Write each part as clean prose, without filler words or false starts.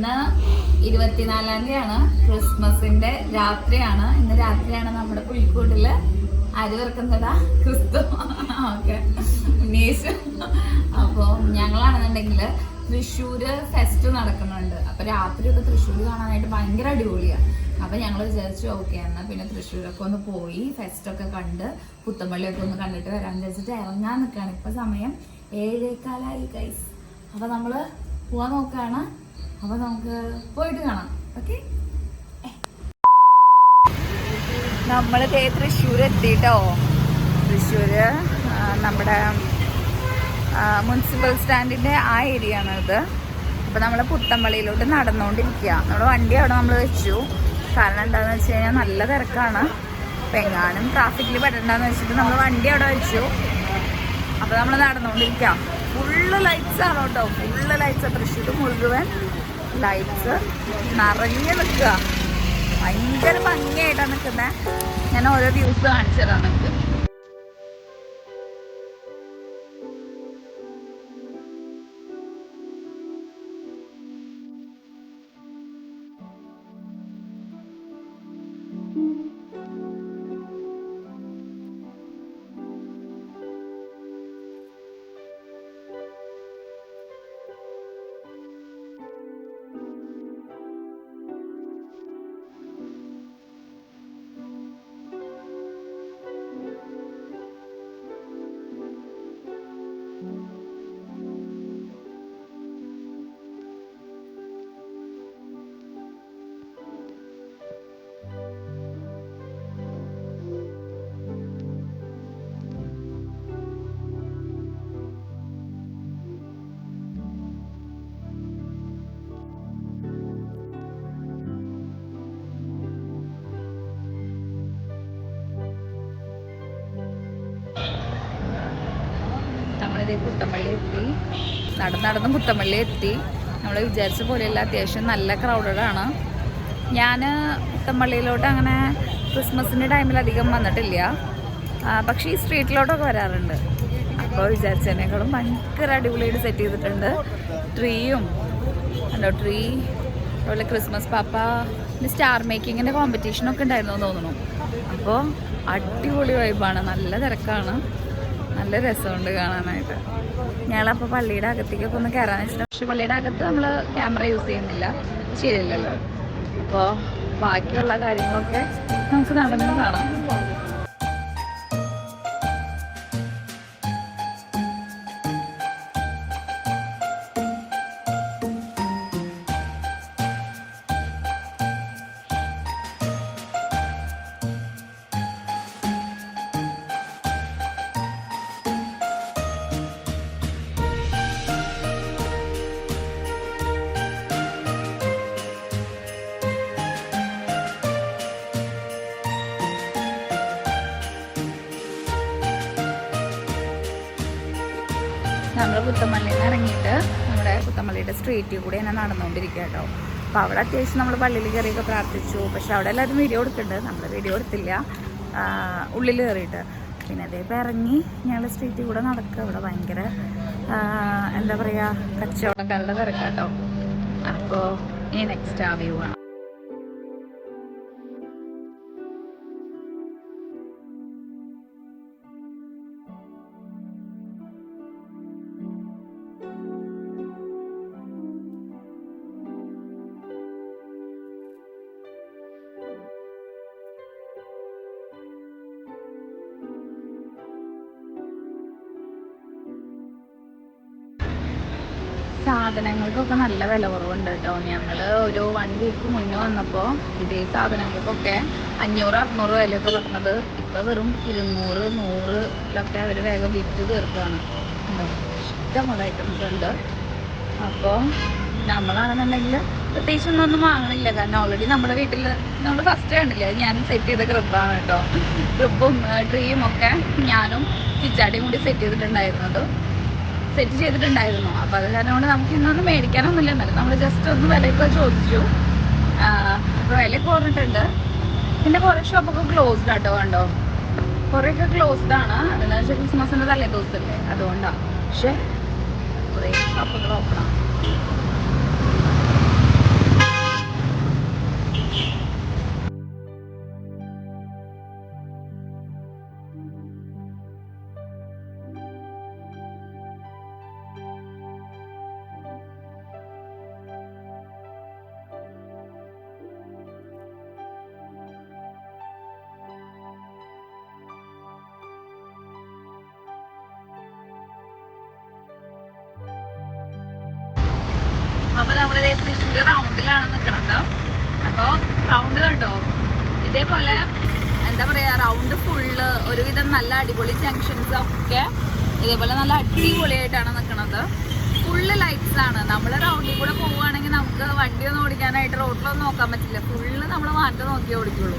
ഇന്ന് 24-ാം തീയതിയാണ്, ക്രിസ്മസിന്റെ രാത്രിയാണ്. ഇന്ന് രാത്രിയാണ് നമ്മുടെ പുൽക്കൂട്ടില് അരി വറുക്കുന്നതാ ക്രിസ്തു. ഓക്കെ, ഉണ്ണീസ്. അപ്പോൾ ഞങ്ങളാണെന്നുണ്ടെങ്കിൽ തൃശ്ശൂര് ഫെസ്റ്റ് നടക്കുന്നുണ്ട്. അപ്പൊ രാത്രിയൊക്കെ തൃശ്ശൂർ കാണാനായിട്ട് ഭയങ്കര അടിപൊളിയാണ്. അപ്പൊ ഞങ്ങൾ വിചാരിച്ചു ഓക്കെ എന്നാ പിന്നെ തൃശ്ശൂരൊക്കെ ഒന്ന് പോയി ഫെസ്റ്റൊക്കെ കണ്ട് പുത്തമ്പള്ളിയൊക്കെ ഒന്ന് കണ്ടിട്ട് വരാമെന്ന് വിചാരിച്ചിട്ട് ഇറങ്ങാൻ നിൽക്കുകയാണ്. ഇപ്പൊ സമയം 7:15 ഗൈസ്. അപ്പൊ നമ്മള് പോവാൻ നോക്കുകയാണ്. അപ്പൊ നമുക്ക് പോയിട്ട് കാണാം. ഓക്കെ, നമ്മളിതേ തൃശ്ശൂർ എത്തിയിട്ടോ. തൃശ്ശൂര് നമ്മുടെ മുനിസിപ്പൽ സ്റ്റാൻഡിന്റെ ആ ഏരിയ ആണ് ഇത്. അപ്പൊ നമ്മള് പുത്തമ്പള്ളിയിലോട്ട് നടന്നുകൊണ്ടിരിക്കുക. നമ്മുടെ വണ്ടി അവിടെ നമ്മൾ വെച്ചു. കാരണം എന്താന്ന് വെച്ച് കഴിഞ്ഞാൽ നല്ല തിരക്കാണ്. അപ്പൊ എങ്ങാനും ട്രാഫിക്കിൽ പെടണ്ടെന്ന് വെച്ചിട്ട് നമ്മൾ വണ്ടി അവിടെ വെച്ചു. അപ്പൊ നമ്മൾ നടന്നുകൊണ്ടിരിക്കുക. ഫുള്ള് ലൈറ്റ്സ് ആണ് കേട്ടോ, ഫുള്ള് ലൈറ്റ്സ്. തൃശ്ശൂർ മുഴുവൻ ലൈറ്റ്സ് നിറഞ്ഞു നിൽക്കുക. ഭയങ്കര ഭംഗിയായിട്ടാണ് നിൽക്കുന്നത്. ഞാൻ ഓരോ വ്യൂസ് കാണിച്ചു തരാം നിങ്ങൾക്ക്. പുത്തമ്പള്ളി എത്തി. നടന്ന് പുത്തമ്പള്ളി എത്തി. നമ്മൾ വിചാരിച്ച പോലെയല്ല, അത്യാവശ്യം നല്ല ക്രൗഡഡാണ്. ഞാൻ പുത്തമ്പള്ളിയിലോട്ട് അങ്ങനെ ക്രിസ്മസിൻ്റെ ടൈമിൽ അധികം വന്നിട്ടില്ല. പക്ഷേ ഈ സ്ട്രീറ്റിലോട്ടൊക്കെ വരാറുണ്ട്. അപ്പോൾ വിചാരിച്ചതിനേക്കാളും ഭയങ്കര അടിപൊളിയായിട്ട് സെറ്റ് ചെയ്തിട്ടുണ്ട്. ട്രീയും ഉണ്ടോ, ട്രീ അതുപോലെ ക്രിസ്മസ് പാപ്പ, സ്റ്റാർ മേക്കിങ്ങിൻ്റെ കോമ്പറ്റീഷനൊക്കെ ഉണ്ടായിരുന്നു തോന്നുന്നു. അപ്പോൾ അടിപൊളി വൈബാണ്, നല്ല തിരക്കാണ്, നല്ല രസമുണ്ട് കാണാനായിട്ട്. ഞങ്ങളപ്പോൾ പള്ളിയുടെ അകത്തേക്കൊക്കെ ഒന്ന് കയറാൻ വെച്ചിട്ട്, പക്ഷെ പള്ളിയുടെ അകത്ത് നമ്മൾ ക്യാമറ യൂസ് ചെയ്യുന്നില്ല, ശരിയല്ലല്ലോ. അപ്പോൾ ബാക്കിയുള്ള കാര്യങ്ങളൊക്കെ നമുക്ക് നടന്ന് കാണാം. നമ്മൾ പുത്തമ്പള്ളിയിൽ നിന്ന് ഇറങ്ങിയിട്ട് നമ്മുടെ പുത്തമ്പള്ളിയുടെ സ്ട്രീറ്റിൽ കൂടി തന്നെ നടന്നുകൊണ്ടിരിക്കുക കേട്ടോ. അപ്പോൾ അവിടെ അത്യാവശ്യം നമ്മൾ പള്ളിയിൽ കയറിയൊക്കെ പ്രാർത്ഥിച്ചു. പക്ഷെ അവിടെ എല്ലാവരും വീഡിയോ എടുക്കുന്നുണ്ട്, നമ്മൾ വീഡിയോ എടുത്തില്ല ഉള്ളിൽ കയറിയിട്ട്. പിന്നെ അതേപോലെ ഇറങ്ങി ഞങ്ങൾ സ്ട്രീറ്റിൽ കൂടെ നടക്കുക. അവിടെ ഭയങ്കര എന്താ പറയുക, കച്ചവടക്കാരുടെ തിരക്കാട്ടോ. അപ്പോൾ ഈ നെക്സ്റ്റ് ആ വ്യൂ ആണ്. സാധനങ്ങൾക്കൊക്കെ നല്ല വില കുറവുണ്ട് കേട്ടോ. ഞങ്ങൾ ഒരു 1 വീക്ക് മുന്നേ വന്നപ്പോൾ ഇതേ സാധനങ്ങൾക്കൊക്കെ 500-600 വിലയൊക്കെ പറഞ്ഞത് ഇപ്പോൾ വെറും 200-100 അവർ വേഗം വിറ്റ് തീർക്കുകയാണ്. ഇഷ്ടമുള്ള ഐറ്റംസ് ഉണ്ട്. അപ്പോൾ നമ്മളാണെന്നുണ്ടെങ്കിൽ പ്രത്യേകിച്ച് ഒന്നും വാങ്ങണില്ല. കാരണം ഓൾറെഡി നമ്മുടെ വീട്ടിൽ നമ്മൾ ഫസ്റ്റ് കണ്ടില്ല, ഞാൻ സെറ്റ് ചെയ്ത ക്രിപ്പാണ് കേട്ടോ. ക്രിപ്പും ട്രീയും ഒക്കെ ഞാനും ചിച്ചാടിയും കൂടി സെറ്റ് ചെയ്തിട്ടുണ്ടായിരുന്നു. അപ്പോൾ അത് കാരണം കൊണ്ട് നമുക്ക് ഇന്നൊന്നും മേടിക്കാനൊന്നുമില്ല. എന്നാലും നമ്മൾ ജസ്റ്റ് ഒന്ന് വിലയൊക്കെ ചോദിച്ചു. അപ്പോൾ വില കുറഞ്ഞിട്ടുണ്ട്. പിന്നെ കുറേ ഷോപ്പൊക്കെ ക്ലോസ്ഡ് ആട്ടോ. കണ്ടോ, കുറേയൊക്കെ ക്ലോസ്ഡ് ആണ്. അതെന്താ വെച്ചാൽ ക്രിസ്മസിൻ്റെ തലേ ദിവസമല്ലേ, അതുകൊണ്ടാണ്. പക്ഷെ കുറേ ഷോപ്പുകൾ ഓപ്പണാണ്. അപ്പൊ നമ്മളിതേ തൃശ്ശൂർ റൗണ്ടിലാണ് നിൽക്കുന്നത്. അപ്പോൾ റൗണ്ട് കണ്ടോ, ഇതേപോലെ എന്താ പറയാ, റൗണ്ട് ഫുള്ള് ഒരുവിധം നല്ല അടിപൊളി ജംഗ്ഷൻസ് ഒക്കെ ഇതേപോലെ നല്ല അടിപൊളിയായിട്ടാണ് നിൽക്കുന്നത്. ഫുള്ള് ലൈറ്റ്സ് ആണ്. നമ്മൾ റൗണ്ടിൽ കൂടെ പോവുകയാണെങ്കിൽ നമുക്ക് വണ്ടിയൊന്നും ഓടിക്കാനായിട്ട് റോഡിലൊന്നും നോക്കാൻ പറ്റില്ല. ഫുള്ള് നമ്മൾ മാറ്റി നോക്കിയേ ഓടിക്കുള്ളൂ.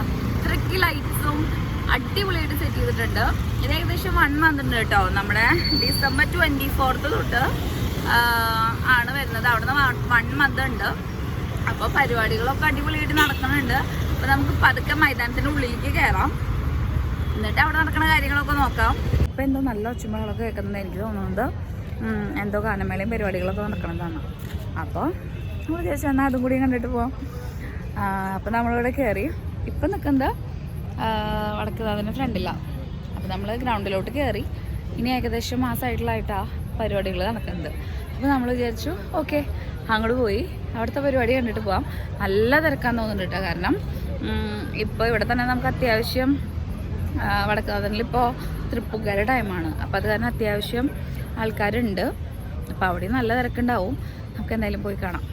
അത്രയ്ക്ക് ലൈറ്റ്സും അടിപൊളിയായിട്ട് സെറ്റ് ചെയ്തിട്ടുണ്ട്. ഇത് ഏകദേശം 1 മന്ത് ഉണ്ട് കേട്ടോ. നമ്മുടെ ഡിസംബർ 24 തൊട്ട് ആണ് വരുന്നത്. അവിടുന്ന് 1 മന്ത് ഉണ്ട്. അപ്പോൾ പരിപാടികളൊക്കെ അടിപൊളിയായിട്ട് നടക്കുന്നുണ്ട്. അപ്പോൾ നമുക്ക് പതുക്കെ മൈതാനത്തിൻ്റെ ഉള്ളിലേക്ക് കയറാം, എന്നിട്ട് അവിടെ നടക്കുന്ന കാര്യങ്ങളൊക്കെ നോക്കാം. ഇപ്പോൾ എന്തോ നല്ല ഒച്ചുമകളൊക്കെ കേൾക്കുന്നത് എനിക്ക് തോന്നുന്നത് എന്തോ ഗാനമേളയും പരിപാടികളൊക്കെ നടക്കുന്നതാണ്. അപ്പോൾ നമ്മൾ വിചാരിച്ചു എന്നാൽ അതും കൂടി കണ്ടിട്ട് പോവാം. അപ്പോൾ നമ്മളിവിടെ കയറി. ഇപ്പം നിൽക്കുന്നത് വടക്കുന്നാഥിൻ്റെ ഫ്രണ്ടിലാണ്. അപ്പോൾ നമ്മൾ ഗ്രൗണ്ടിലോട്ട് കയറി. ഇനി ഏകദേശം ആ സൈഡിലായിട്ടാണ് പരിപാടികൾ നടക്കുന്നത്. അപ്പോൾ നമ്മൾ വിചാരിച്ചു ഓക്കെ അങ്ങോട്ട് പോയി അവിടുത്തെ പരിപാടി കണ്ടിട്ട് പോകാം. നല്ല തിരക്കാന്ന് തോന്നുന്നുണ്ട് കേട്ടോ. കാരണം ഇപ്പോൾ ഇവിടെ തന്നെ നമുക്ക് അത്യാവശ്യം വടക്കുന്നാഥനിലിപ്പോൾ തൃപ്പൂക്കാരുടെ ടൈമാണ്. അപ്പോൾ അത് കാരണം അത്യാവശ്യം ആൾക്കാരുണ്ട്. അപ്പോൾ അവിടെ നല്ല തിരക്കുണ്ടാവും. നമുക്ക് എന്തായാലും പോയി കാണാം.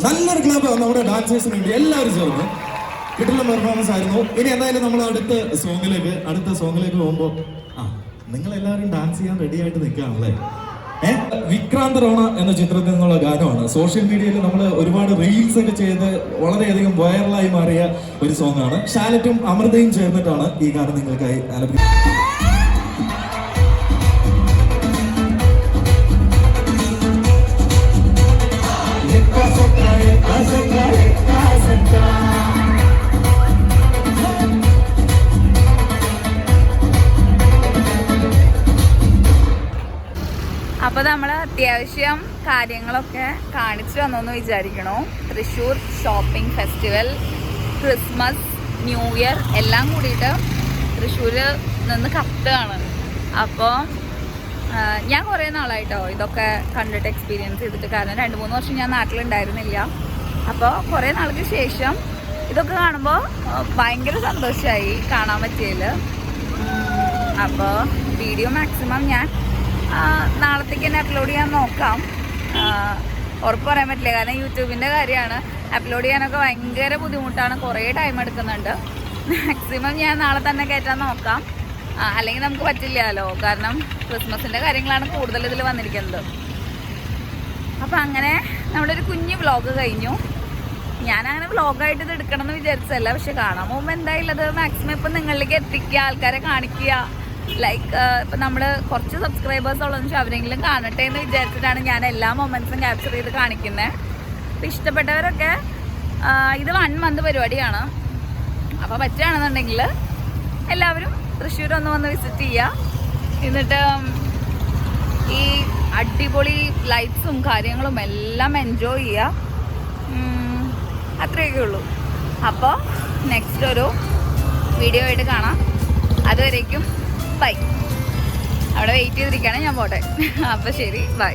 നല്ലൊരു ക്ലാബ് നമ്മുടെ ഡാൻസേഴ്സിന് വേണ്ടി എല്ലാവരും ചേർന്ന് കിട്ടുന്ന പെർഫോമൻസ് ആയിരുന്നു. ഇനി എന്തായാലും നമ്മൾ അടുത്ത സോങ്ങിലേക്ക് പോകുമ്പോൾ നിങ്ങൾ എല്ലാവരും ഡാൻസ് ചെയ്യാൻ റെഡി ആയിട്ട് നിൽക്കുകയാണല്ലേ. വിക്രാന്ത് റോണ എന്ന ചിത്രത്തിൽ നിന്നുള്ള ഗാനമാണ്. സോഷ്യൽ മീഡിയയിൽ നമ്മൾ ഒരുപാട് റീൽസ് ഒക്കെ ചെയ്ത് വളരെയധികം വൈറലായി മാറിയ ഒരു സോങ് ആണ്. ഷാലറ്റും അമൃതയും ചേർന്നിട്ടാണ് ഈ ഗാനം നിങ്ങൾക്കായി ആലപിക്കുന്നത്. അപ്പോൾ നമ്മൾ അത്യാവശ്യം കാര്യങ്ങളൊക്കെ കാണിച്ചു വന്നോന്ന് വിചാരിക്കണോ. Thrissur shopping festival, Christmas, new year എല്ലാം കൂടിയിട്ട് തൃശ്ശൂർ നിന്ന് കത്തുകയാണ്. അപ്പോൾ ഞാൻ കുറേ നാളായിട്ടോ ഇതൊക്കെ കണ്ടിട്ട് എക്സ്പീരിയൻസ് ചെയ്തിട്ട്. കാരണം 2-3 വർഷം ഞാൻ നാട്ടിലുണ്ടായിരുന്നില്ല. അപ്പോൾ കുറേ നാൾക്ക് ശേഷം ഇതൊക്കെ കാണുമ്പോൾ ഭയങ്കര സന്തോഷമായി കാണാൻ പറ്റിയതിൽ. അപ്പോൾ വീഡിയോ മാക്സിമം ഞാൻ നാളത്തേക്ക് തന്നെ അപ്ലോഡ് ചെയ്യാൻ നോക്കാം. ഉറപ്പ് പറയാൻ പറ്റില്ല, കാരണം യൂട്യൂബിൻ്റെ കാര്യമാണ്. അപ്ലോഡ് ചെയ്യാനൊക്കെ ഭയങ്കര ബുദ്ധിമുട്ടാണ്, കുറേ ടൈം എടുക്കുന്നുണ്ട്. മാക്സിമം ഞാൻ നാളെ തന്നെ കയറ്റാൻ നോക്കാം. അല്ലെങ്കിൽ നമുക്ക് പറ്റില്ലല്ലോ, കാരണം ക്രിസ്മസിൻ്റെ കാര്യങ്ങളാണ് കൂടുതൽ ഇതിൽ വന്നിരിക്കുന്നത്. അപ്പോൾ അങ്ങനെ നമ്മുടെ ഒരു കുഞ്ഞു വ്ളോഗ് കഴിഞ്ഞു. ഞാനങ്ങനെ വ്ളോഗായിട്ട് ഇത് എടുക്കണം എന്ന് വിചാരിച്ചതല്ല, പക്ഷെ കാണാൻ പോകുമ്പോൾ എന്തായാലും അത് മാക്സിമം ഇപ്പം നിങ്ങളിലേക്ക് എത്തിക്കുക, ആൾക്കാരെ കാണിക്കുക. ലൈക്ക് ഇപ്പം നമ്മൾ കുറച്ച് സബ്സ്ക്രൈബേഴ്സ് ഉള്ളതെന്ന് വെച്ചാൽ അവരെങ്കിലും കാണട്ടെ എന്ന് വിചാരിച്ചിട്ടാണ് ഞാൻ എല്ലാ മൊമെൻറ്റ്സും ക്യാപ്ചർ ചെയ്ത് കാണിക്കുന്നത്. അപ്പം ഇഷ്ടപ്പെട്ടവരൊക്കെ ഇത് 1 മന്ത് പരിപാടിയാണ്. അപ്പോൾ പറ്റുകയാണെന്നുണ്ടെങ്കിൽ എല്ലാവരും തൃശ്ശൂർ ഒന്ന് വന്ന് വിസിറ്റ് ചെയ്യുക. എന്നിട്ട് ഈ അടിപൊളി ലൈറ്റ്സും കാര്യങ്ങളും എല്ലാം എൻജോയ് ചെയ്യുക. അത്രയൊക്കെ ഉള്ളൂ. അപ്പോൾ നെക്സ്റ്റ് ഒരു വീഡിയോ ആയിട്ട് കാണാം. അതുവരേക്കും ബൈ. അവിടെ വെയിറ്റ് ചെയ്തിരിക്കുകയാണ്, ഞാൻ പോട്ടെ. അപ്പോൾ ശരി, ബൈ.